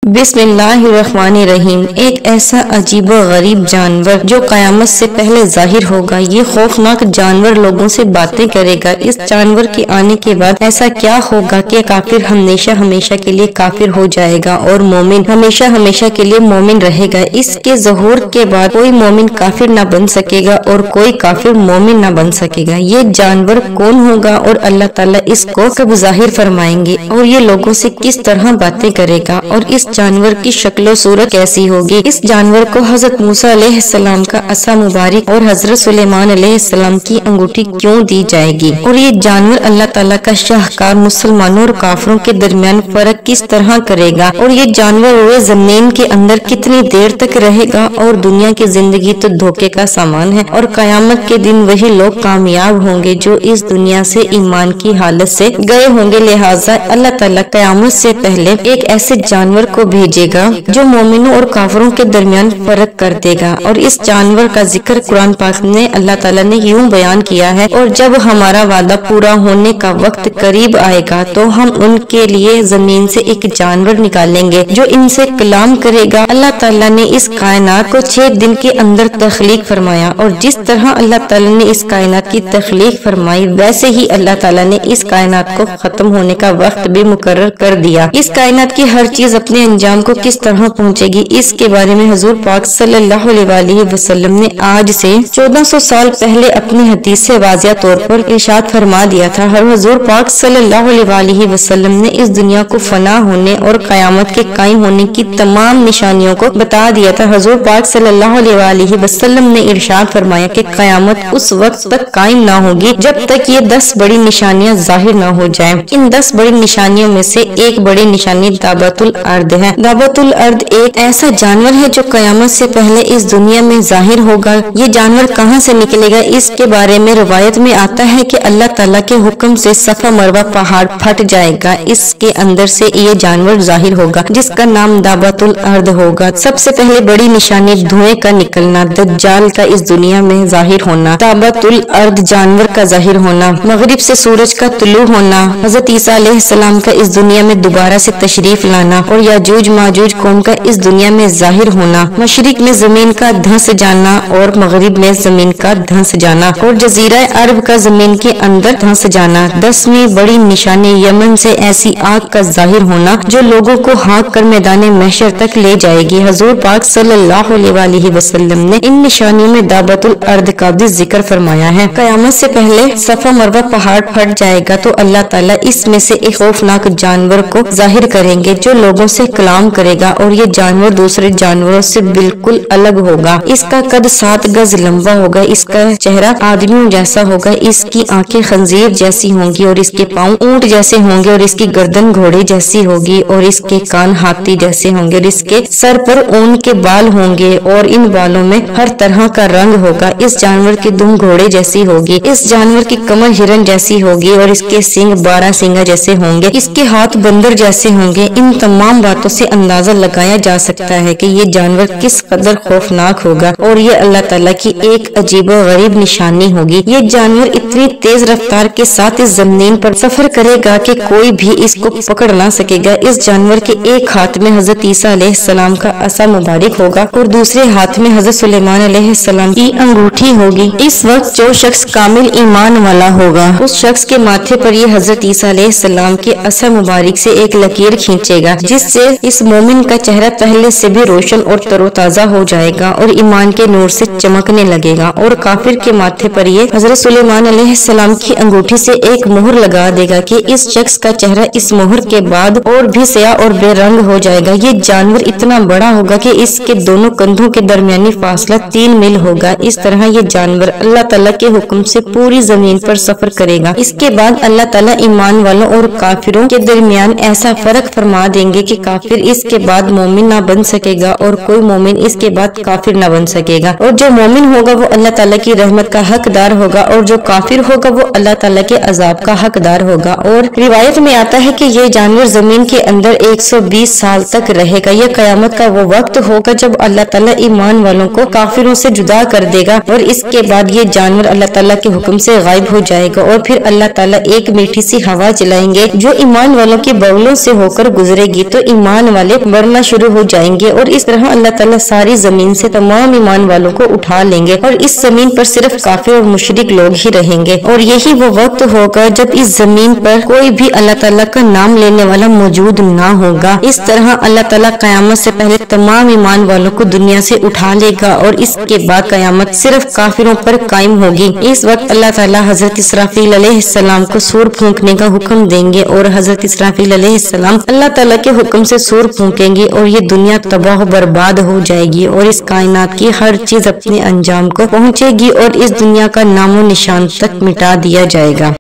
बिस्मिल्लाहिर्रहमानिर्रहीम। एक ऐसा अजीब व गरीब जानवर जो कयामत से पहले जाहिर होगा। ये खौफनाक जानवर लोगों से बातें करेगा। इस जानवर के आने के बाद ऐसा क्या होगा कि काफिर हमेशा हमेशा के लिए काफिर हो जाएगा और मोमिन हमेशा हमेशा के लिए मोमिन रहेगा। इसके ज़हूर के बाद कोई मोमिन काफिर न बन सकेगा और कोई काफिर मोमिन न बन सकेगा। ये जानवर कौन होगा और अल्लाह ताला इसको कब जाहिर फरमाएंगे और ये लोगों से किस तरह बातें करेगा और इस जानवर की शक्ल सूरत कैसी होगी। इस जानवर को हजरत मूसा अलैहिस्सलाम का असा मुबारक और हजरत सुलेमान अलैहिस्सलाम की अंगूठी क्यों दी जाएगी और ये जानवर अल्लाह ताला का शाहकार मुसलमानों और काफिरों के दरमियान फर्क किस तरह करेगा और ये जानवर रोए जमीन के अंदर कितनी देर तक रहेगा। और दुनिया की जिंदगी तो धोखे का सामान है और कयामत के दिन वही लोग कामयाब होंगे जो इस दुनिया से ईमान की हालत से गए होंगे। लिहाजा अल्लाह ताला कयामत से पहले एक ऐसे जानवर को भेजेगा जो मोमिनों और काफिरों के दरमियान फर्क कर देगा। और इस जानवर का जिक्र कुरान पाक में अल्लाह ताला ने यूं बयान किया है, और जब हमारा वादा पूरा होने का वक्त करीब आएगा तो हम उनके लिए जमीन से एक जानवर निकालेंगे जो इनसे कलाम करेगा। अल्लाह ताला ने इस कायनात को 6 दिन के अंदर तख्लीक फरमाया और जिस तरह अल्लाह ताला ने इस कायनात की तख्लीक फरमाई वैसे ही अल्लाह ताला ने इस कायनात को खत्म होने का वक्त भी मुकर्रर कर दिया। इस कायनात की हर चीज अपने अंजाम को किस तरह पहुंचेगी इसके बारे में हुजूर पाक सल्लल्लाहु अलैहि वसल्लम ने आज से 1400 साल पहले अपनी हदीस से वाज़िया तौर पर इरशाद फरमा दिया था। हुजूर पाक सल्लल्लाहु अलैहि वसल्लम ने इस दुनिया को फना होने और कयामत के कायम होने की तमाम निशानियों को बता दिया था। हुजूर पाक सल्लल्लाहु अलैहि वसल्लम ने इरशाद फरमाया कि कयामत उस वक्त तक कायम ना होगी जब तक ये 10 बड़ी निशानियां जाहिर ना हो जाएं। इन 10 बड़ी निशानियों में से एक बड़ी निशानी दाबतुल अर्द है। दाबतुल अर्द एक ऐसा जानवर है जो कयामत से पहले इस दुनिया में जाहिर होगा। ये जानवर कहाँ से निकलेगा इसके बारे में रिवायत में आता है कि अल्लाह ताला के हुक्म से सफा मरवा पहाड़ फट जाएगा। इसके अंदर से ये जानवर जाहिर होगा जिसका नाम दाबतुल अर्द होगा। सबसे पहले बड़ी निशानी धुएं का निकलना, दज्जाल का इस दुनिया में जाहिर होना, दाबतुल अर्द जानवर का जाहिर होना, मगरिब से सूरज का तुलू होना, हजरत ईसा अलैहिस्सलाम का इस दुनिया में दोबारा से तशरीफ लाना और याजूज माजूज कौम का इस दुनिया में जाहिर होना, मशरिक में जमीन का धंस जाना और मगरिब में जमीन का धंस जाना और जजीरा अरब का जमीन के अंदर धंस जाना। 10वीं बड़ी निशानी यमन से ऐसी आग का जाहिर होना जो लोगों को हाँक कर मैदान महशर तक ले जाएगी। हुजूर पाक सल्लल्लाहु अलैहि वसल्लम ने इन निशानियों में दाबतुल अर्द का भी जिक्र फरमाया है। कयामत से पहले सफा मरवा पहाड़ फट जाएगा तो अल्लाह ताला इसमें से एक खौफनाक जानवर को जाहिर करेंगे जो लोगों से कलाम करेगा और ये जानवर दूसरे जानवरों से बिल्कुल अलग होगा। इसका कद 7 गज लंबा होगा, इसका चेहरा आदमियों जैसा होगा, इसकी आंखें खंजीर जैसी होंगी और इसके पाँव ऊंट जैसे होंगे और इसकी गर्दन घोड़े जैसी होगी और इसके कान हाथी जैसे होंगे और इसके सर पर ऊन के बाल होंगे और इन बालों में हर तरह का रंग होगा। इस जानवर की दुम घोड़े जैसी होगी, इस जानवर की कमर हिरन जैसी होगी और इसके सींग 12 सींगा जैसे होंगे, इसके हाथ बंदर जैसे होंगे। इन तमाम बातों से अंदाजा लगाया जा सकता है कि ये जानवर किस कदर खौफनाक होगा और ये अल्लाह ताला की एक अजीब व गरीब निशानी होगी। ये जानवर इतनी तेज रफ्तार के साथ इस जमीन पर सफर करेगा कि कोई भी इसको पकड़ ना सकेगा। इस जानवर के एक हाथ में हजरत ईसा अलैहिस्सलाम का असा मुबारक होगा और दूसरे हाथ में हजरत सुलेमान अलैहिस्सलाम की अंगूठी होगी। इस वक्त जो शख्स कामिल ईमान वाला होगा उस शख्स के माथे पर ये हजरत ईसा अलैहिस्सलाम के असा मुबारक से एक लकीर खींचेगा जिससे इस मोमिन का चेहरा पहले से भी रोशन और तरोताजा हो जाएगा और ईमान के नूर से चमकने लगेगा। और काफिर के माथे पर ये हजरत सुलेमान अलैहिस्सलाम की अंगूठी से एक मोहर लगा देगा कि इस शख्स का चेहरा इस मोहर के बाद और भी स्याह और बेरंग हो जाएगा। ये जानवर इतना बड़ा होगा कि इसके दोनों कंधों के दरमियानी फासला 3 मील होगा। इस तरह ये जानवर अल्लाह ताला के हुक्म से पूरी जमीन पर सफर करेगा। इसके बाद अल्लाह ताला ईमान वालों और काफिरों के दरमियान ऐसा फर्क फरमा देंगे कि काफिर इसके बाद मोमिन ना बन सकेगा और कोई मोमिन इसके बाद काफिर ना बन सकेगा। और जो मोमिन होगा वो अल्लाह ताला की रहमत का हकदार होगा और जो काफिर होगा वो अल्लाह ताला के अजाब का हकदार होगा। और रिवायत में आता है कि ये जानवर जमीन के अंदर 120 साल तक रहेगा। यह कयामत का वो वक्त होगा जब अल्लाह ताला ईमान वालों को काफिरों से जुदा कर देगा और इसके बाद ये जानवर अल्लाह ताला के हुक्म से गायब हो जाएगा और फिर अल्लाह ताला एक मीठी सी हवा चलाएंगे जो ईमान वालों के बगलों से होकर गुजरेगी तो ईमान ایمان والے مرنا شروع ہو جائیں گے، اور اس طرح اللہ تعالیٰ ساری زمین سے تمام ایمان والوں کو اٹھا لیں گے، اور اس زمین پر صرف کافر اور مشرک لوگ ہی رہیں گے۔ اور یہی وہ وقت ہوگا جب اس زمین پر کوئی بھی اللہ تعالیٰ کا نام لینے والا موجود نہ ہوگا۔ اس طرح اللہ تعالیٰ قیامت سے پہلے تمام ایمان والوں کو دنیا سے اٹھا لے گا، اور اس کے بعد قیامت صرف کافروں پر قائم ہوگی۔ اس وقت اللہ تعالیٰ حضرت اسرافیل علیہ السلام کو سور پھونکنے کا حکم دیں گے، اور حضرت اسرافیل علیہ السلام اللہ تعالیٰ کے حکم سے سور پھونکیں گے، اور یہ دنیا تباہ و برباد ہو جائے گی، اور اس کائنات کی ہر چیز اپنے انجام کو پہنچے گی، اور اس دنیا کا نام و نشان تک مٹا دیا جائے گا۔